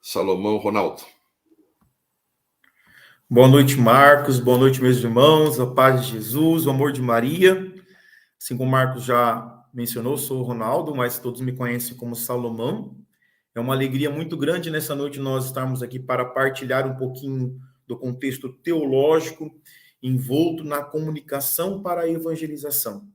Salomão Ronaldo. Boa noite, Marcos. Boa noite, meus irmãos. A paz de Jesus, o amor de Maria. Assim como o Marcos já mencionou, sou o Ronaldo, mas todos me conhecem como Salomão. É uma alegria muito grande nessa noite nós estarmos aqui para partilhar um pouquinho do contexto teológico envolto na comunicação para a evangelização.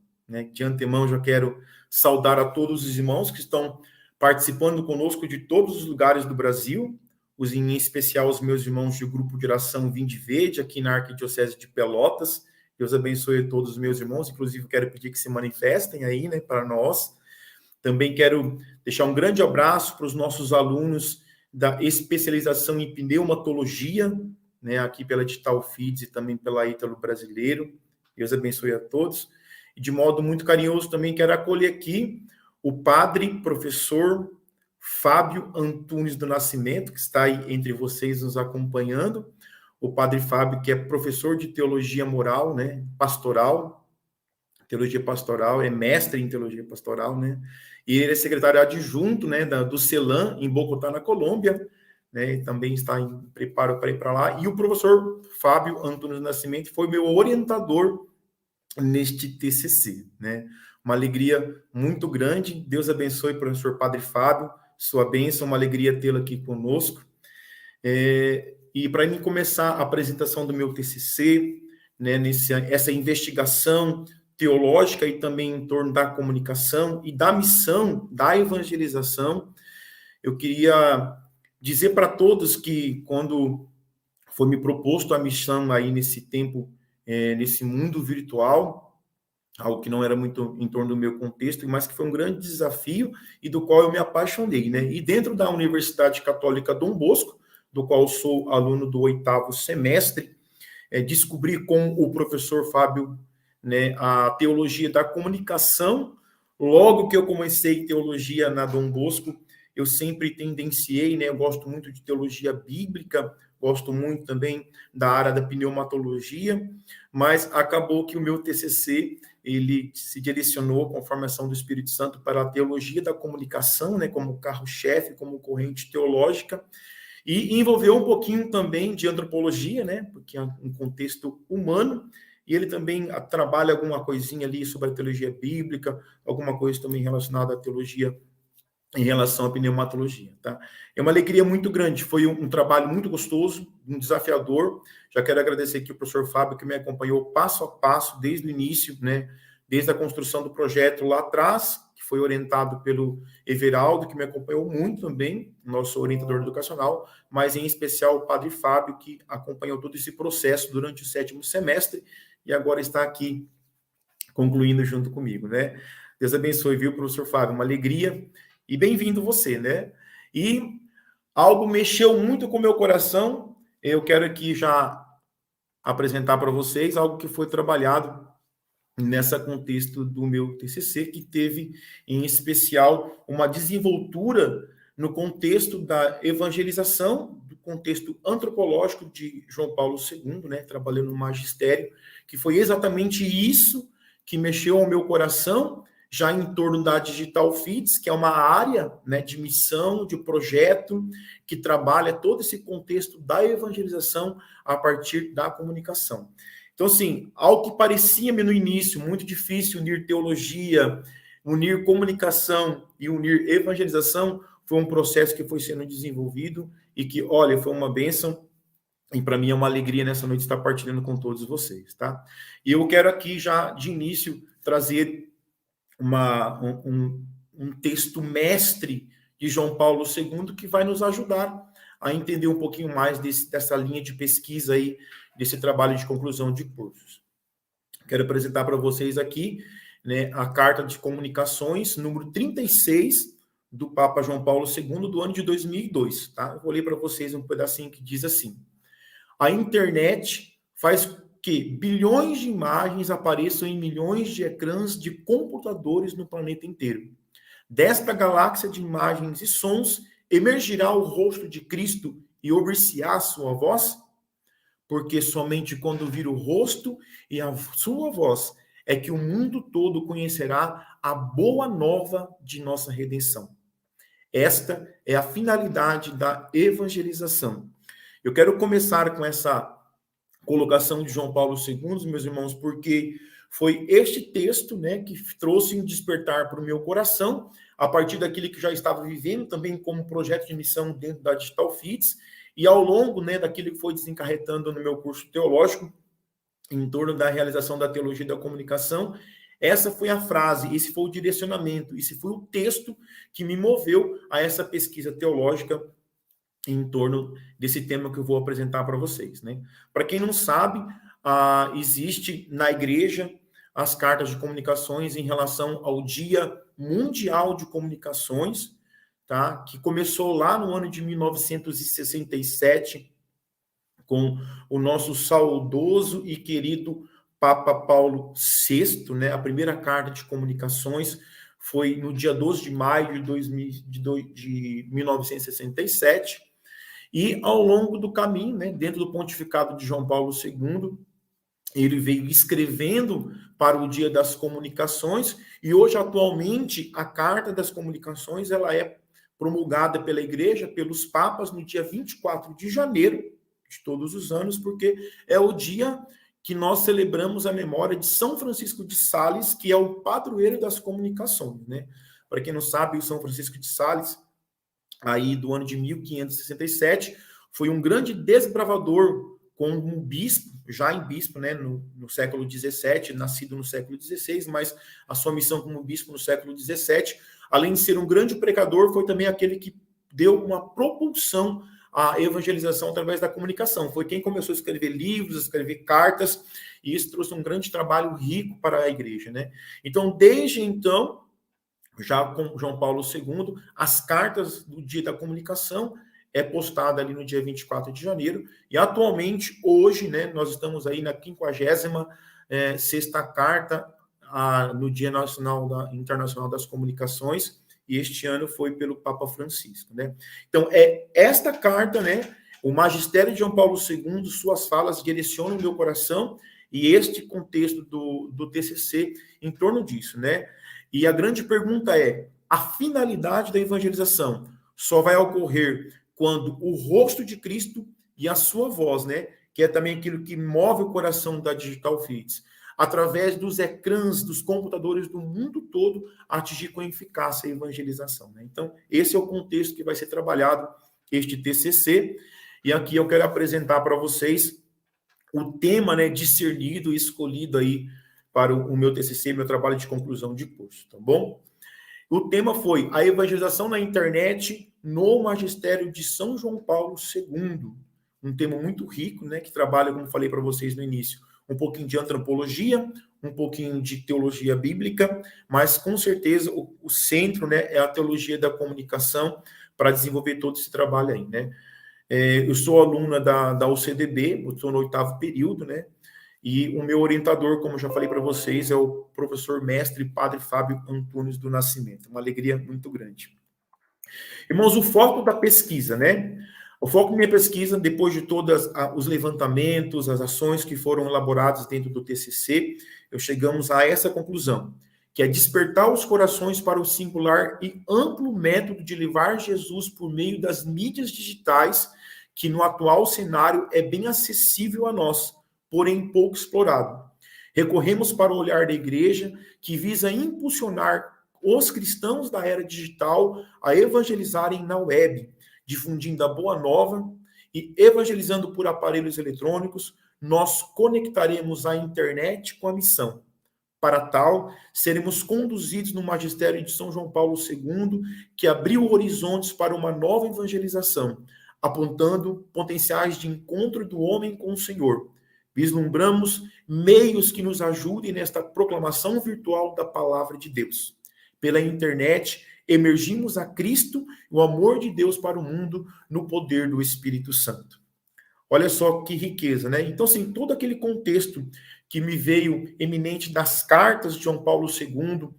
De antemão, já quero saudar a todos os irmãos que estão participando conosco de todos os lugares do Brasil, em especial os meus irmãos do grupo de oração Vinde Verde, aqui na Arquidiocese de Pelotas. Deus abençoe a todos os meus irmãos, inclusive quero pedir que se manifestem aí, para nós. Também quero deixar um grande abraço para os nossos alunos da especialização em pneumatologia, aqui pela Digital Feeds e também pela Ítalo Brasileiro. Deus abençoe a todos. E de modo muito carinhoso também quero acolher aqui o padre, professor Fábio Antunes do Nascimento, que está aí entre vocês nos acompanhando. O padre Fábio, que é professor de teologia moral, pastoral, teologia pastoral, é mestre em teologia pastoral, e ele é secretário adjunto, do CELAM, em Bogotá, na Colômbia, e também está em preparo para ir para lá. E o professor Fábio Antunes do Nascimento foi meu orientador neste TCC, Uma alegria muito grande. Deus abençoe o professor Padre Fábio, sua bênção, uma alegria tê-lo aqui conosco. E para mim começar a apresentação do meu TCC, essa investigação teológica e também em torno da comunicação e da missão da evangelização, eu queria dizer para todos que quando foi me proposto a missão aí nesse tempo, nesse mundo virtual, algo que não era muito em torno do meu contexto, mas que foi um grande desafio e do qual eu me apaixonei, E dentro da Universidade Católica Dom Bosco, do qual sou aluno do 8º semestre, descobri com o professor Fábio, a teologia da comunicação. Logo que eu comecei teologia na Dom Bosco, eu sempre tendenciei, eu gosto muito de teologia bíblica, gosto muito também da área da pneumatologia, mas acabou que o meu TCC, ele se direcionou, conforme a ação do Espírito Santo, para a teologia da comunicação, como carro-chefe, como corrente teológica, e envolveu um pouquinho também de antropologia, porque é um contexto humano, e ele também trabalha alguma coisinha ali sobre a teologia bíblica, alguma coisa também relacionada à teologia em relação à pneumatologia, tá? É uma alegria muito grande, foi um trabalho muito gostoso, um desafiador. Já quero agradecer aqui o professor Fábio, que me acompanhou passo a passo, desde o início, desde a construção do projeto lá atrás, que foi orientado pelo Everaldo, que me acompanhou muito também, nosso orientador educacional, mas em especial o padre Fábio, que acompanhou todo esse processo durante o 7º semestre, e agora está aqui concluindo junto comigo, Deus abençoe, viu, professor Fábio? Uma alegria. E bem-vindo você, E algo mexeu muito com o meu coração. Eu quero aqui já apresentar para vocês algo que foi trabalhado nesse contexto do meu TCC, que teve, em especial, uma desenvoltura no contexto da evangelização, do contexto antropológico de João Paulo II, trabalhando no magistério, que foi exatamente isso que mexeu ao meu coração, já em torno da Digital Feeds, que é uma área de missão, de projeto, que trabalha todo esse contexto da evangelização a partir da comunicação. Então, assim, algo que parecia-me no início muito difícil, unir teologia, unir comunicação e unir evangelização, foi um processo que foi sendo desenvolvido e que, olha, foi uma bênção. E para mim é uma alegria nessa noite estar partilhando com todos vocês, tá? E eu quero aqui já, de início, trazer um texto mestre de João Paulo II que vai nos ajudar a entender um pouquinho mais dessa linha de pesquisa aí, desse trabalho de conclusão de cursos. Quero apresentar para vocês aqui a Carta de Comunicações, número 36, do Papa João Paulo II, do ano de 2002. Tá? Eu vou ler para vocês um pedacinho que diz assim: a internet faz que bilhões de imagens apareçam em milhões de ecrãs de computadores no planeta inteiro. Desta galáxia de imagens e sons, emergirá o rosto de Cristo e ouvir-se-á a sua voz? Porque somente quando vir o rosto e a sua voz é que o mundo todo conhecerá a boa nova de nossa redenção. Esta é a finalidade da evangelização. Eu quero começar com essa colocação de João Paulo II, meus irmãos, porque foi este texto, né, que trouxe um despertar para o meu coração, a partir daquilo que já estava vivendo, também como projeto de missão dentro da Digital Fits, e ao longo, né, daquilo que foi desencarretando no meu curso teológico, em torno da realização da teologia da comunicação. Essa foi a frase, esse foi o direcionamento, esse foi o texto que me moveu a essa pesquisa teológica em torno desse tema que eu vou apresentar para vocês, né? Para quem não sabe, existe na igreja as cartas de comunicações em relação ao Dia Mundial de Comunicações, tá? Que começou lá no ano de 1967, com o nosso saudoso e querido Papa Paulo VI, né? A primeira carta de comunicações foi no dia 12 de maio de 1967, e ao longo do caminho, né, dentro do pontificado de João Paulo II, ele veio escrevendo para o Dia das Comunicações, e hoje, atualmente, a Carta das Comunicações ela é promulgada pela Igreja, pelos papas, no dia 24 de janeiro de todos os anos, porque é o dia que nós celebramos a memória de São Francisco de Sales, que é o padroeiro das comunicações, né? Para quem não sabe, o São Francisco de Sales, aí do ano de 1567, foi um grande desbravador como bispo, já em bispo, né, no século XVII, nascido no século XVI, mas a sua missão como bispo no século XVII, além de ser um grande pregador, foi também aquele que deu uma propulsão à evangelização através da comunicação. Foi quem começou a escrever livros, a escrever cartas, e isso trouxe um grande trabalho rico para a igreja, né? Então, desde então, já com João Paulo II, as cartas do Dia da Comunicação é postada ali no dia 24 de janeiro, e atualmente, hoje, né, nós estamos aí na 56ª carta no Dia Internacional das Comunicações, e este ano foi pelo Papa Francisco, né? Então, esta carta, né, o magistério de João Paulo II, suas falas direcionam o meu coração, e este contexto do TCC em torno disso, né? E a grande pergunta é, a finalidade da evangelização só vai ocorrer quando o rosto de Cristo e a sua voz, né, que é também aquilo que move o coração da Digital Fits, através dos ecrãs, dos computadores do mundo todo, atingir com eficácia a evangelização, né? Então, esse é o contexto que vai ser trabalhado este TCC, e aqui eu quero apresentar para vocês o tema, né, discernido e escolhido aí para o meu TCC, meu trabalho de conclusão de curso, tá bom? O tema foi a evangelização na internet no magistério de São João Paulo II. Um tema muito rico, né, que trabalha, como falei para vocês no início, um pouquinho de antropologia, um pouquinho de teologia bíblica, mas com certeza o centro, né, é a teologia da comunicação para desenvolver todo esse trabalho aí, né? Eu sou aluna da UCDB, eu estou no 8º período, né? E o meu orientador, como já falei para vocês, é o professor mestre Padre Fábio Antunes do Nascimento. Uma alegria muito grande. Irmãos, o foco da pesquisa, né? O foco da minha pesquisa, depois de todos os levantamentos, as ações que foram elaboradas dentro do TCC, chegamos a essa conclusão, que é despertar os corações para o singular e amplo método de levar Jesus por meio das mídias digitais, que no atual cenário é bem acessível a nós, porém pouco explorado. Recorremos para o olhar da igreja, que visa impulsionar os cristãos da era digital a evangelizarem na web, difundindo a boa nova e evangelizando por aparelhos eletrônicos. Nós conectaremos a internet com a missão. Para tal, seremos conduzidos no magistério de São João Paulo II, que abriu horizontes para uma nova evangelização, apontando potenciais de encontro do homem com o Senhor. Vislumbramos meios que nos ajudem nesta proclamação virtual da palavra de Deus. Pela internet, emergimos a Cristo e o amor de Deus para o mundo no poder do Espírito Santo. Olha só que riqueza, né? Então, assim, todo aquele contexto que me veio eminente das cartas de João Paulo II,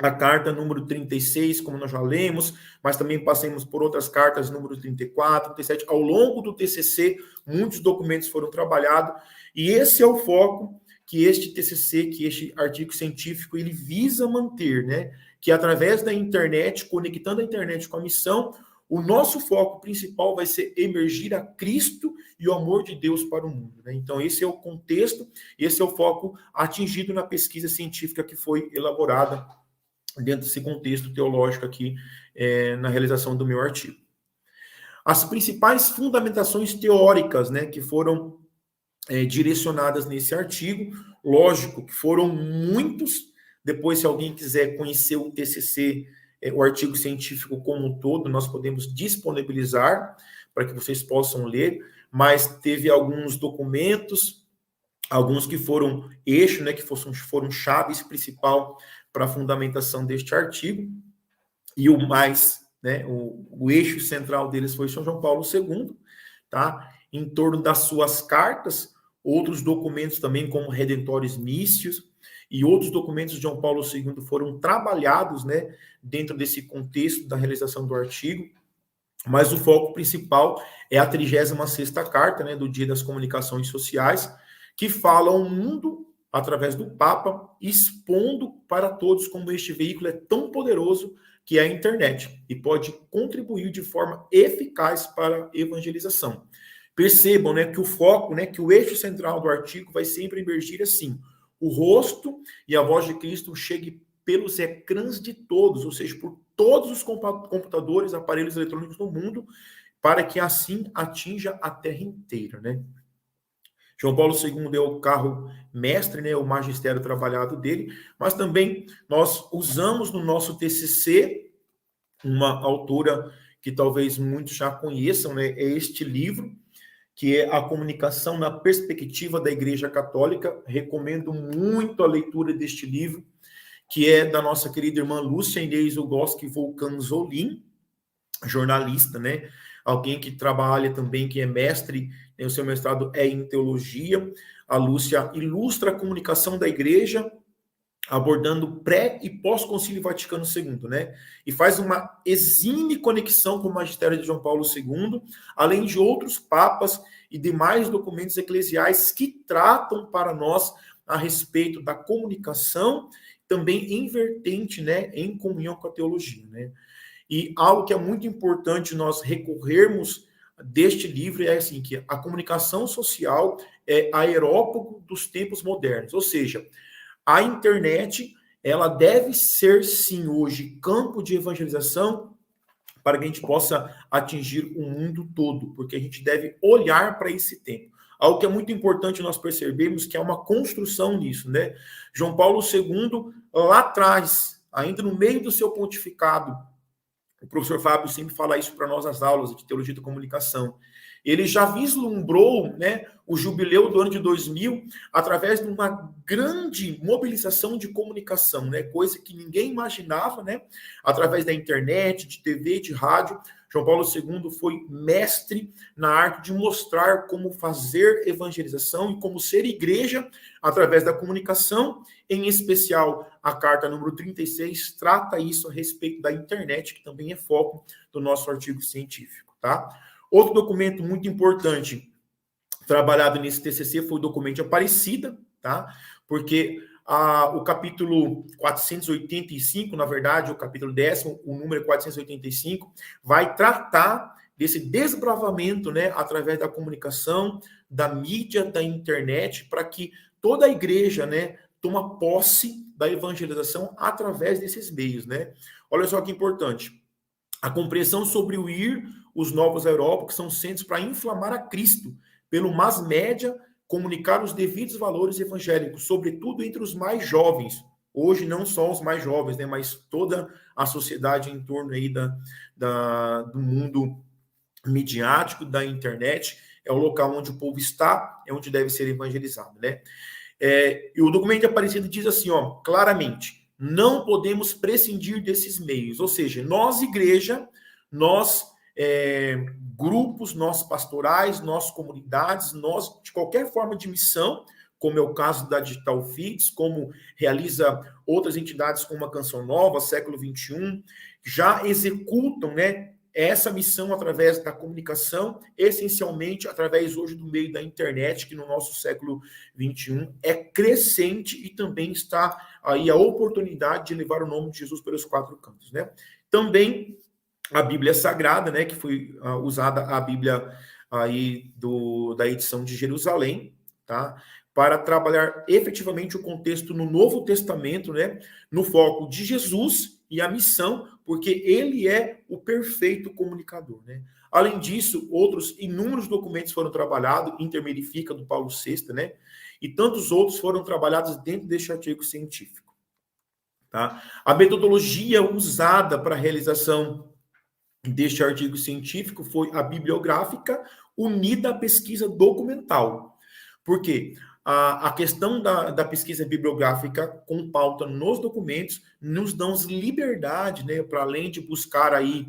a carta número 36, como nós já lemos, mas também passemos por outras cartas, número 34, 37. Ao longo do TCC, muitos documentos foram trabalhados, e esse é o foco que este TCC, que este artigo científico, ele visa manter, né? Que através da internet, conectando a internet com a missão, o nosso foco principal vai ser emergir a Cristo e o amor de Deus para o mundo, né? Então, esse é o contexto, esse é o foco atingido na pesquisa científica que foi elaborada dentro desse contexto teológico aqui, na realização do meu artigo. As principais fundamentações teóricas, né, que foram direcionadas nesse artigo, lógico que foram muitos. Depois, se alguém quiser conhecer o TCC, o artigo científico como um todo, nós podemos disponibilizar para que vocês possam ler, mas teve alguns documentos, alguns que foram eixo, né, que foram chaves principal para a fundamentação deste artigo, e o mais, né, o eixo central deles foi São João Paulo II, tá? Em torno das suas cartas, outros documentos também, como Redentores Místios, e outros documentos de João Paulo II foram trabalhados, né, dentro desse contexto da realização do artigo, mas o foco principal é a 36ª carta, né, do Dia das Comunicações Sociais, que fala ao mundo, através do Papa, expondo para todos como este veículo é tão poderoso que é a internet, e pode contribuir de forma eficaz para a evangelização. Percebam, né, que o foco, né, que o eixo central do artigo vai sempre emergir assim: o rosto e a voz de Cristo chegue pelos ecrãs de todos, ou seja, por todos os computadores, aparelhos eletrônicos do mundo, para que assim atinja a terra inteira, né? João Paulo II é o carro mestre, né, o magistério trabalhado dele, mas também nós usamos no nosso TCC uma autora que talvez muitos já conheçam, né, é este livro, que é A Comunicação na Perspectiva da Igreja Católica. Recomendo muito a leitura deste livro, que é da nossa querida irmã Lúcia Inês Ugoski Volcanzolin, jornalista, né? Alguém que trabalha também, que é mestre, né? O seu mestrado é em teologia. A Lúcia ilustra a comunicação da igreja, abordando pré- e pós-concílio Vaticano II, né? E faz uma exímie conexão com o magistério de João Paulo II, além de outros papas e demais documentos eclesiais que tratam para nós a respeito da comunicação, também em vertente, né, em comunhão com a teologia, né? E algo que é muito importante nós recorrermos deste livro é assim, que a comunicação social é aerópago dos tempos modernos, ou seja, a internet, ela deve ser, sim, hoje, campo de evangelização para que a gente possa atingir o mundo todo, porque a gente deve olhar para esse tempo. Algo que é muito importante nós percebermos que é uma construção nisso, né? João Paulo II, lá atrás, ainda no meio do seu pontificado, o professor Fábio sempre fala isso para nós nas aulas de Teologia da Comunicação. Ele já vislumbrou, né, o jubileu do ano de 2000 através de uma grande mobilização de comunicação, né, coisa que ninguém imaginava, né, através da internet, de TV, de rádio. João Paulo II foi mestre na arte de mostrar como fazer evangelização e como ser igreja através da comunicação. Em especial, a carta número 36 trata isso a respeito da internet, que também é foco do nosso artigo científico, tá? Outro documento muito importante trabalhado nesse TCC foi o documento de Aparecida, tá? Porque o capítulo 485, na verdade, o capítulo 10º, o número 485, vai tratar desse desbravamento, né, através da comunicação, da mídia, da internet, para que toda a igreja, né, toma posse da evangelização através desses meios, né? Olha só que importante. A compreensão sobre o ir, os novos aerópagos são centros para inflamar a Cristo, pelo mass média, comunicar os devidos valores evangélicos, sobretudo entre os mais jovens. Hoje, não só os mais jovens, né, mas toda a sociedade em torno aí do mundo midiático, da internet, é o local onde o povo está, é onde deve ser evangelizado, né? E o documento de Aparecida diz assim, ó, claramente, não podemos prescindir desses meios, ou seja, nós, igreja, nós, grupos, nós pastorais, nós comunidades, nós, de qualquer forma de missão, como é o caso da Digital Feeds, como realiza outras entidades como a Canção Nova, Século XXI, já executam, né, essa missão através da comunicação, essencialmente através hoje do meio da internet, que no nosso século XXI é crescente e também está aí a oportunidade de levar o nome de Jesus pelos quatro cantos, né? Também a Bíblia Sagrada, né, que foi usada a Bíblia aí da edição de Jerusalém, tá? Para trabalhar efetivamente o contexto no Novo Testamento, né, no foco de Jesus e a missão, porque ele é o perfeito comunicador, né? Além disso, outros inúmeros documentos foram trabalhados, Intermedifica do Paulo VI, né? E tantos outros foram trabalhados dentro deste artigo científico, tá? A metodologia usada para a realização deste artigo científico foi a bibliográfica unida à pesquisa documental. Por quê? A questão da pesquisa bibliográfica com pauta nos documentos nos dão liberdade, né, para além de buscar aí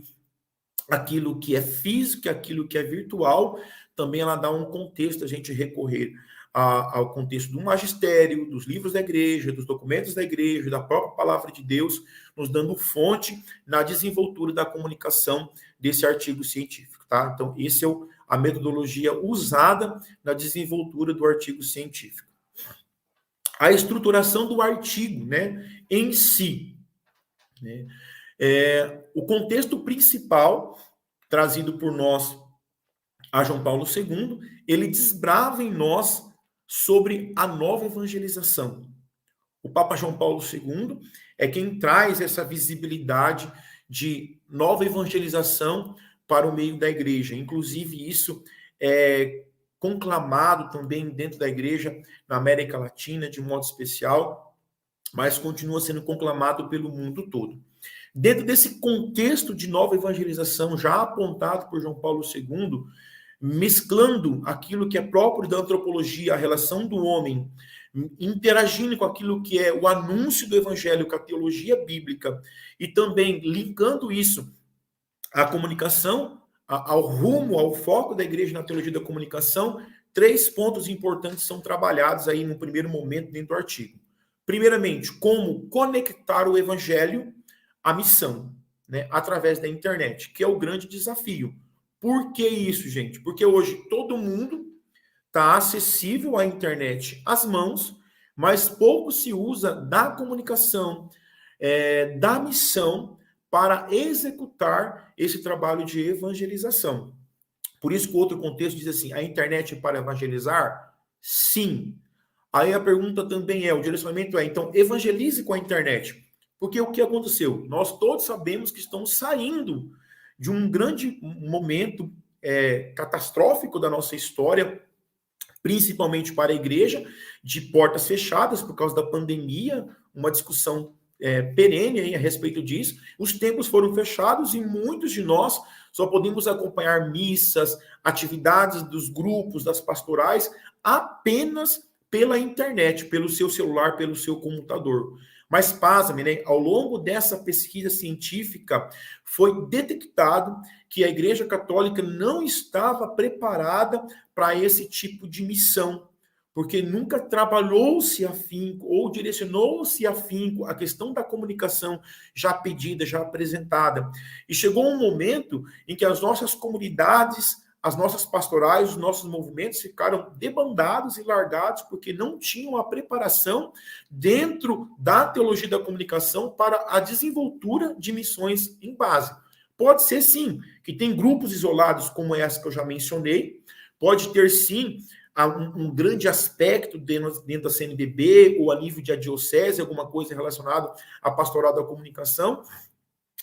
aquilo que é físico, aquilo que é virtual, também ela dá um contexto, a gente recorrer ao contexto do magistério, dos livros da igreja, dos documentos da igreja, da própria palavra de Deus, nos dando fonte na desenvoltura da comunicação desse artigo científico, tá? Então, esse é a metodologia usada na desenvoltura do artigo científico. A estruturação do artigo, né, em si, né? O contexto principal trazido por nós a João Paulo II, ele desbrava em nós sobre a nova evangelização. O Papa João Paulo II é quem traz essa visibilidade de nova evangelização para o meio da igreja. Inclusive, isso é conclamado também dentro da igreja na América Latina, de modo especial, mas continua sendo conclamado pelo mundo todo. Dentro desse contexto de nova evangelização, já apontado por João Paulo II, mesclando aquilo que é próprio da antropologia, a relação do homem, interagindo com aquilo que é o anúncio do evangelho, com a teologia bíblica, e também linkando isso à comunicação, ao rumo, ao foco da igreja na teologia da comunicação, 3 pontos importantes são trabalhados aí no primeiro momento dentro do artigo. Primeiramente, como conectar o evangelho à missão, né, através da internet, que é o grande desafio. Por que isso, gente? Porque hoje todo mundo está acessível à internet às mãos, mas pouco se usa da comunicação, da missão para executar esse trabalho de evangelização. Por isso que o outro contexto diz assim, a internet é para evangelizar? Sim. Aí a pergunta também o direcionamento então, evangelize com a internet. Porque o que aconteceu? Nós todos sabemos que estamos saindo de um grande momento catastrófico da nossa história, principalmente para a igreja, de portas fechadas por causa da pandemia, uma discussão perene aí a respeito disso. Os templos foram fechados e muitos de nós só podemos acompanhar missas, atividades dos grupos, das pastorais, apenas pela internet, pelo seu celular, pelo seu computador. Mas, pasme, né? Ao longo dessa pesquisa científica, foi detectado que a Igreja Católica não estava preparada para esse tipo de missão, porque nunca trabalhou-se afinco ou direcionou-se afinco a questão da comunicação já pedida, já apresentada. E chegou um momento em que as nossas comunidades, as nossas pastorais, os nossos movimentos ficaram debandados e largados porque não tinham a preparação dentro da teologia da comunicação para a desenvoltura de missões em base. Pode ser, sim, que tem grupos isolados como essa que eu já mencionei, pode ter, sim, um grande aspecto dentro da CNBB ou a nível de diocese, alguma coisa relacionada à pastoral da comunicação,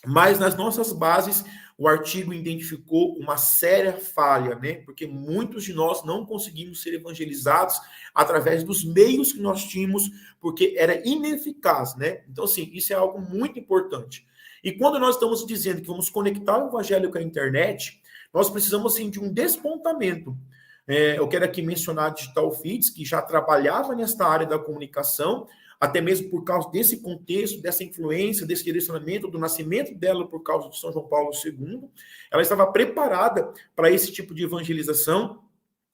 mas nas nossas bases, o artigo identificou uma séria falha, né? Porque muitos de nós não conseguimos ser evangelizados através dos meios que nós tínhamos, porque era ineficaz, né? Então, assim, isso é algo muito importante. E quando nós estamos dizendo que vamos conectar o evangelho com a internet, nós precisamos, assim, de um despontamento. Eu quero aqui mencionar a Digital Feeds, que já trabalhava nesta área da comunicação, até mesmo por causa desse contexto, dessa influência, desse direcionamento, do nascimento dela por causa de São João Paulo II. Ela estava preparada para esse tipo de evangelização,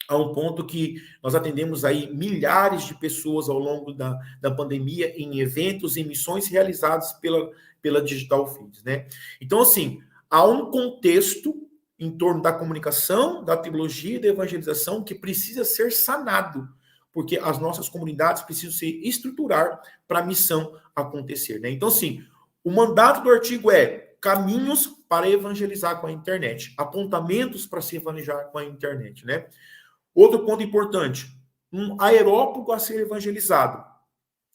a um ponto que nós atendemos aí milhares de pessoas ao longo da pandemia em eventos, em missões realizadas pela Digital Feeds, né? Então, assim, há um contexto em torno da comunicação, da teologia e da evangelização que precisa ser sanado, porque as nossas comunidades precisam se estruturar para a missão acontecer, né? Então, assim, o mandato do artigo é caminhos para evangelizar com a internet, apontamentos para se evangelizar com a internet, né? Outro ponto importante, um aerópago a ser evangelizado.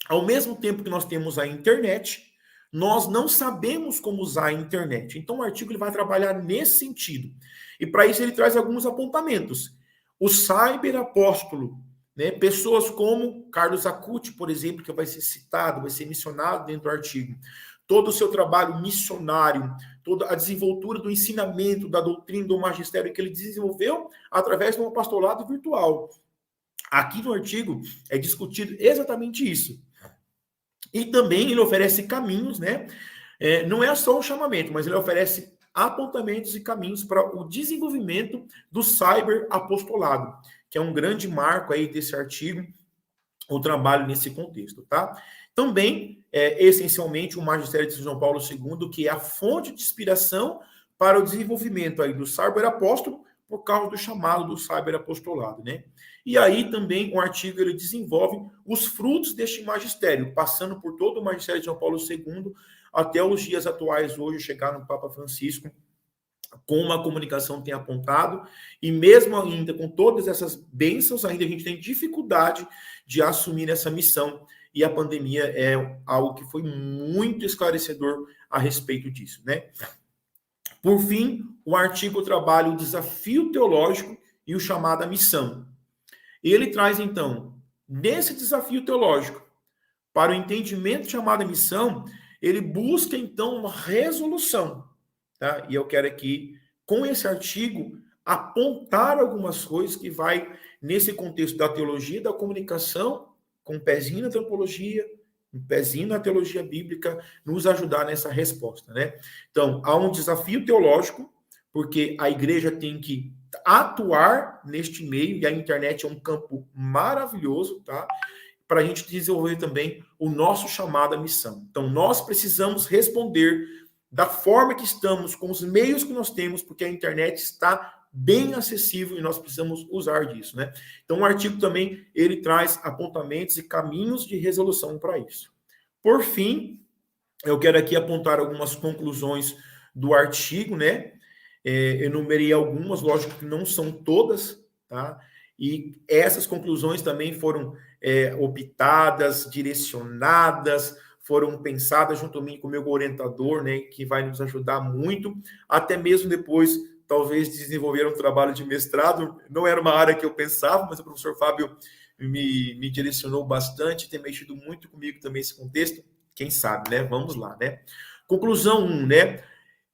Ao mesmo tempo que nós temos a internet, nós não sabemos como usar a internet. Então, o artigo ele vai trabalhar nesse sentido. E para isso ele traz alguns apontamentos. O cyberapóstolo, né? Pessoas como Carlos Acuti, por exemplo, que vai ser citado, vai ser mencionado dentro do artigo. Todo o seu trabalho missionário, toda a desenvoltura do ensinamento, da doutrina, do magistério que ele desenvolveu através de um apostolado virtual. Aqui no artigo é discutido exatamente isso. E também ele oferece caminhos, né? Não é só um chamamento, mas ele oferece apontamentos e caminhos para o desenvolvimento do cyberapostolado, que é um grande marco aí desse artigo, o trabalho nesse contexto, tá? Também, essencialmente, o magistério de São João Paulo II, que é a fonte de inspiração para o desenvolvimento aí do cyberapóstolo, por causa do chamado do cyberapostolado, né? E aí também o artigo ele desenvolve os frutos deste magistério, passando por todo o magistério de João Paulo II até os dias atuais, hoje, chegar no Papa Francisco, como a comunicação tem apontado, e mesmo ainda com todas essas bênçãos, ainda a gente tem dificuldade de assumir essa missão, e a pandemia é algo que foi muito esclarecedor a respeito disso, né? Por fim, o artigo trabalha o desafio teológico e o chamado à missão. Ele traz, então, nesse desafio teológico, para o entendimento chamado à missão, ele busca, então, uma resolução. Tá? E eu quero aqui, com esse artigo, apontar algumas coisas que vai, nesse contexto da teologia e da comunicação, com um pezinho na antropologia, um pezinho na teologia bíblica, nos ajudar nessa resposta, né? Então, há um desafio teológico, porque a igreja tem que atuar neste meio, e a internet é um campo maravilhoso, tá? Para a gente desenvolver também o nosso chamado à missão. Então, nós precisamos responder da forma que estamos, com os meios que nós temos, porque a internet está bem acessível e nós precisamos usar disso, né? Então, o artigo também, ele traz apontamentos e caminhos de resolução para isso. Por fim, eu quero aqui apontar algumas conclusões do artigo, né? Enumerei algumas, lógico que não são todas, tá? E essas conclusões também foram optadas, direcionadas, foram pensadas juntamente com o meu orientador, né, que vai nos ajudar muito, até mesmo depois, talvez, desenvolver um trabalho de mestrado. Não era uma área que eu pensava, mas o professor Fábio me direcionou bastante, tem mexido muito comigo também esse contexto. Quem sabe, né? Vamos lá, né? Conclusão 1, né?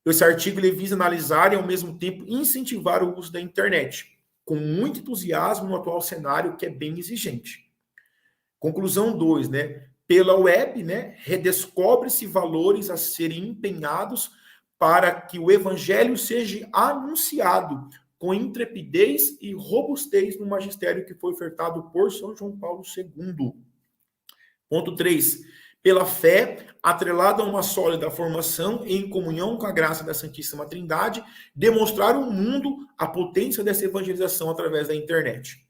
Esse artigo ele visa analisar e, ao mesmo tempo, incentivar o uso da internet, com muito entusiasmo no atual cenário que é bem exigente. Conclusão 2, né? Pela web, né, redescobre-se valores a serem empenhados para que o evangelho seja anunciado com intrepidez e robustez no magistério que foi ofertado por São João Paulo II. Ponto 3. Pela fé, atrelada a uma sólida formação em comunhão com a graça da Santíssima Trindade, demonstrar ao mundo a potência dessa evangelização através da internet.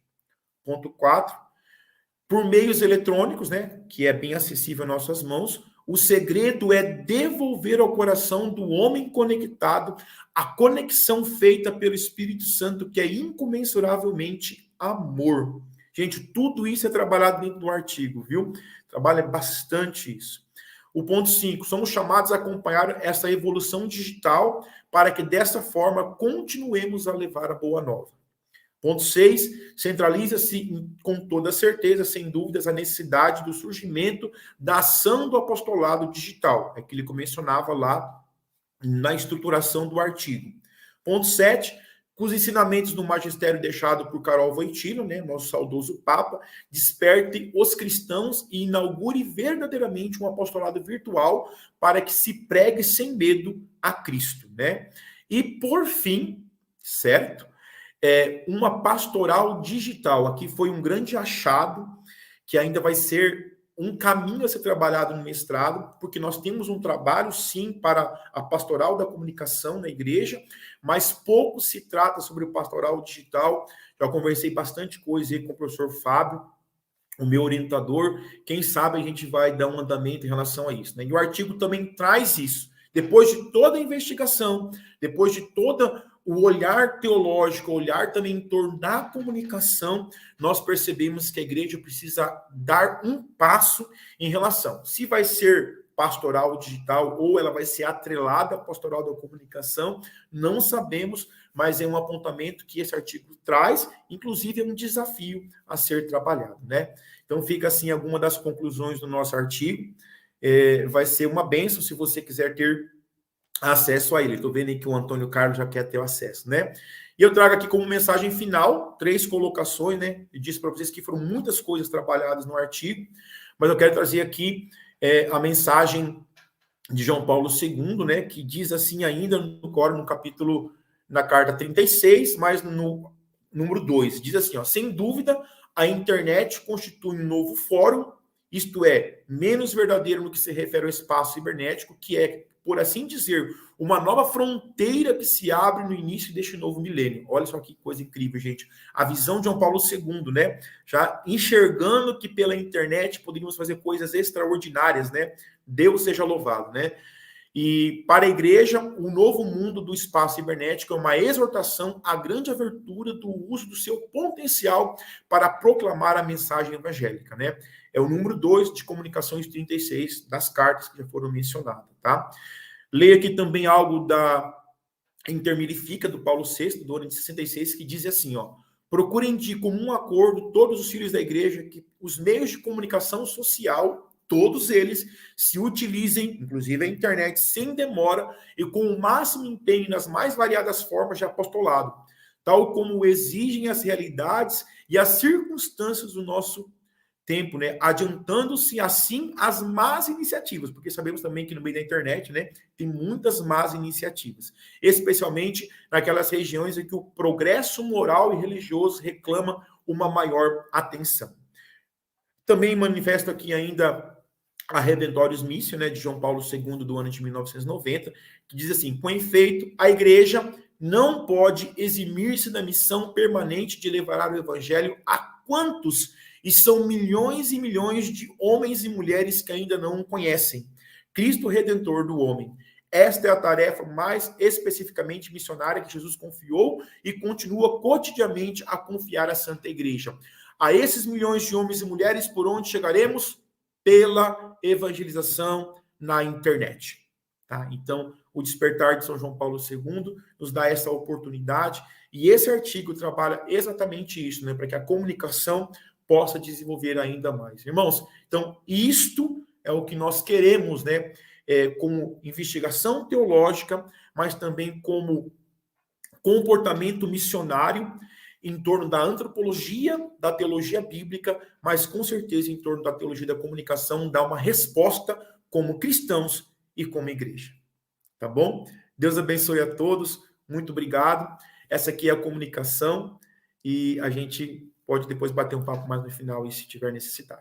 Ponto 4. Por meios eletrônicos, né, que é bem acessível às nossas mãos, o segredo é devolver ao coração do homem conectado a conexão feita pelo Espírito Santo, que é incomensuravelmente amor. Gente, tudo isso é trabalhado dentro do artigo, viu? Trabalha bastante isso. O ponto 5, somos chamados a acompanhar essa evolução digital para que, dessa forma, continuemos a levar a boa nova. Ponto 6, centraliza-se com toda certeza, sem dúvidas, a necessidade do surgimento da ação do apostolado digital, é que ele mencionava lá na estruturação do artigo. Ponto 7, com os ensinamentos do magistério deixado por Karol Wojtyla, né, nosso saudoso Papa, desperte os cristãos e inaugure verdadeiramente um apostolado virtual para que se pregue sem medo a Cristo, né? E por fim, certo? Uma pastoral digital. Aqui foi um grande achado que ainda vai ser um caminho a ser trabalhado no mestrado, porque nós temos um trabalho, sim, para a pastoral da comunicação na igreja, mas pouco se trata sobre o pastoral digital. Já conversei bastante coisa aí com o professor Fábio, o meu orientador. Quem sabe a gente vai dar um andamento em relação a isso, né? E o artigo também traz isso. Depois de toda a investigação, depois de todo o olhar teológico, o olhar também em torno da comunicação, nós percebemos que a igreja precisa dar um passo em relação. Se vai ser pastoral digital ou ela vai ser atrelada à pastoral da comunicação, não sabemos, mas é um apontamento que esse artigo traz, inclusive é um desafio a ser trabalhado, né? Então fica assim alguma das conclusões do nosso artigo. Vai ser uma bênção se você quiser ter acesso a ele. Estou vendo aí que o Antônio Carlos já quer ter o acesso, né? E eu trago aqui como mensagem final 3 colocações, né? Eu disse para vocês que foram muitas coisas trabalhadas no artigo, mas eu quero trazer aqui a mensagem de João Paulo II, né? Que diz assim ainda no capítulo, na carta 36, mas no número 2, diz assim, ó, sem dúvida, a internet constitui um novo fórum, isto é, menos verdadeiro no que se refere ao espaço cibernético, que é, por assim dizer, uma nova fronteira que se abre no início deste novo milênio. Olha só que coisa incrível, gente. A visão de João Paulo II, né? Já enxergando que pela internet poderíamos fazer coisas extraordinárias, né? Deus seja louvado, né? E para a igreja, o novo mundo do espaço cibernético é uma exortação à grande abertura do uso do seu potencial para proclamar a mensagem evangélica, né? É o número 2 de Comunicações 36 das cartas que já foram mencionadas, tá? Leia aqui também algo da Intermirifica do Paulo VI, do ano de 66, que diz assim, ó: procurem de comum acordo todos os filhos da igreja que os meios de comunicação social, todos eles, se utilizem, inclusive a internet, sem demora e com o máximo empenho nas mais variadas formas de apostolado, tal como exigem as realidades e as circunstâncias do nosso tempo, né? Adiantando-se assim as más iniciativas, porque sabemos também que no meio da internet, né, tem muitas más iniciativas, especialmente naquelas regiões em que o progresso moral e religioso reclama uma maior atenção. Também manifesto aqui ainda a Redemptoris Missio, né, de João Paulo II, do ano de 1990, que diz assim: com efeito, a igreja não pode eximir-se da missão permanente de levar o evangelho a quantos, e são milhões e milhões de homens e mulheres que ainda não o conhecem, Cristo Redentor do homem. Esta é a tarefa mais especificamente missionária que Jesus confiou e continua cotidianamente a confiar à Santa Igreja. A esses milhões de homens e mulheres, por onde chegaremos? Pela evangelização na internet. Tá? Então, o Despertar de São João Paulo II nos dá essa oportunidade, e esse artigo trabalha exatamente isso, né, para que a comunicação possa desenvolver ainda mais. Irmãos, então, isto é o que nós queremos, né, como investigação teológica, mas também como comportamento missionário em torno da antropologia, da teologia bíblica, mas com certeza em torno da teologia da comunicação, dar uma resposta como cristãos e como igreja. Tá bom? Deus abençoe a todos. Muito obrigado. Essa aqui é a comunicação e a gente pode depois bater um papo mais no final, e se tiver necessidade.